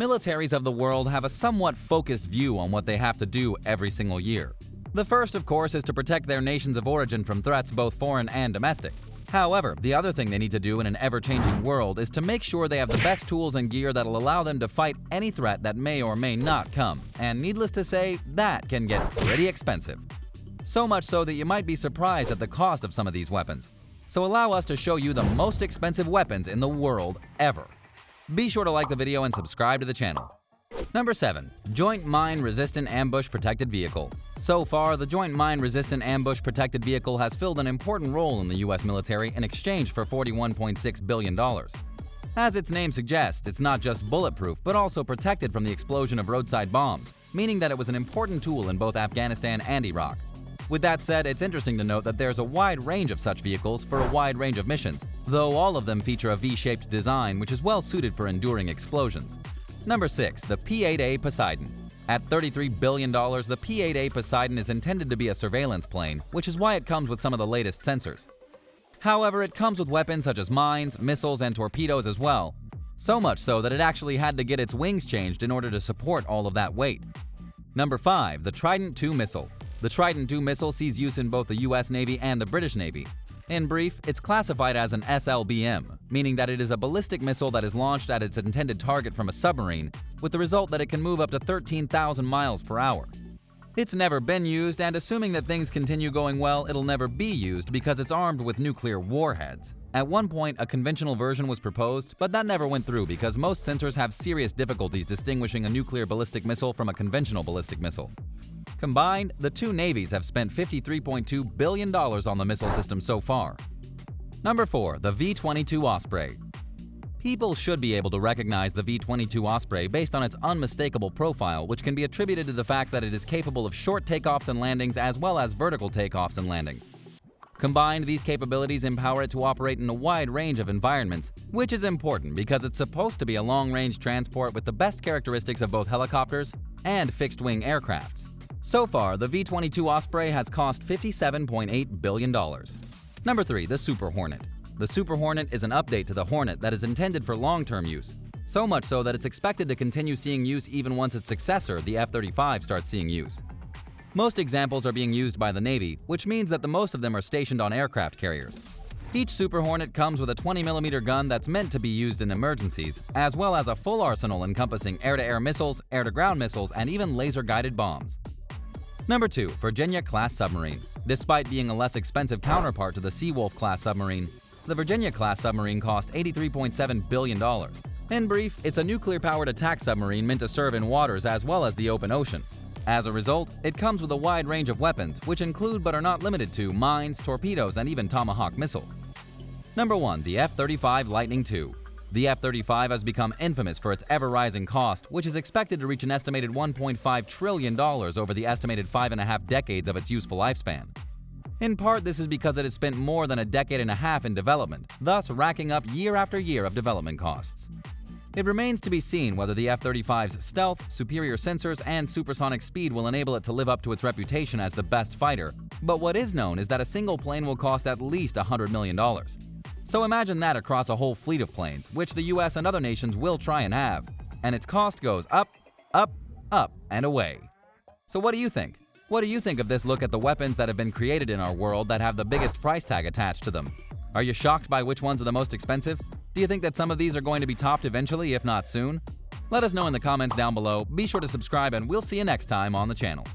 militaries of the world have a somewhat focused view on what they have to do every single year. The first, of course, is to protect their nations of origin from threats both foreign and domestic. However, the other thing they need to do in an ever-changing world is to make sure they have the best tools and gear that'll allow them to fight any threat that may or may not come, and needless to say, that can get pretty expensive. So much so that you might be surprised at the cost of some of these weapons. So allow us to show you the most expensive weapons in the world ever. Be sure to like the video and subscribe to the channel. Number 7. Joint Mine Resistant Ambush Protected Vehicle. So far, the Joint Mine Resistant Ambush Protected Vehicle has filled an important role in the US military in exchange for $41.6 billion. As its name suggests, it's not just bulletproof, but also protected from the explosion of roadside bombs, meaning that it was an important tool in both Afghanistan and Iraq. With that said, it's interesting to note that there's a wide range of such vehicles for a wide range of missions, though all of them feature a V-shaped design which is well suited for enduring explosions. Number 6. The P-8A Poseidon. At $33 billion, the P-8A Poseidon is intended to be a surveillance plane, which is why it comes with some of the latest sensors. However, it comes with weapons such as mines, missiles, and torpedoes as well, so much so that it actually had to get its wings changed in order to support all of that weight. Number 5. The Trident II Missile. The Trident II missile sees use in both the US Navy and the British Navy. In brief, it's classified as an SLBM, meaning that it is a ballistic missile that is launched at its intended target from a submarine, with the result that it can move up to 13,000 miles per hour. It's never been used, and assuming that things continue going well, it'll never be used because it's armed with nuclear warheads. At one point, a conventional version was proposed, but that never went through because most sensors have serious difficulties distinguishing a nuclear ballistic missile from a conventional ballistic missile. Combined, the two navies have spent $53.2 billion on the missile system so far. Number 4. The V-22 Osprey. People should be able to recognize the V-22 Osprey based on its unmistakable profile, which can be attributed to the fact that it is capable of short takeoffs and landings as well as vertical takeoffs and landings. Combined, these capabilities empower it to operate in a wide range of environments, which is important because it's supposed to be a long-range transport with the best characteristics of both helicopters and fixed-wing aircrafts. So far, the V-22 Osprey has cost $57.8 billion. Number 3. The Super Hornet. The Super Hornet is an update to the Hornet that is intended for long-term use, so much so that it's expected to continue seeing use even once its successor, the F-35, starts seeing use. Most examples are being used by the Navy, which means that the most of them are stationed on aircraft carriers. Each Super Hornet comes with a 20mm gun that's meant to be used in emergencies, as well as a full arsenal encompassing air-to-air missiles, air-to-ground missiles, and even laser-guided bombs. Number 2. Virginia-class submarine. Despite being a less expensive counterpart to the Seawolf-class submarine, the Virginia-class submarine cost $83.7 billion. In brief, it's a nuclear-powered attack submarine meant to serve in waters as well as the open ocean. As a result, it comes with a wide range of weapons, which include but are not limited to mines, torpedoes, and even Tomahawk missiles. Number 1. The F-35 Lightning II. The F-35 has become infamous for its ever-rising cost, which is expected to reach an estimated $1.5 trillion over the estimated 5.5 decades of its useful lifespan. In part, this is because it has spent more than a decade and a half in development, thus racking up year after year of development costs. It remains to be seen whether the F-35's stealth, superior sensors, and supersonic speed will enable it to live up to its reputation as the best fighter, but what is known is that a single plane will cost at least $100 million. So imagine that across a whole fleet of planes, which the US and other nations will try and have, and its cost goes up, up, up, and away. So what do you think? What do you think of this look at the weapons that have been created in our world that have the biggest price tag attached to them? Are you shocked by which ones are the most expensive? Do you think that some of these are going to be topped eventually, if not soon? Let us know in the comments down below. Be sure to subscribe, and we'll see you next time on the channel.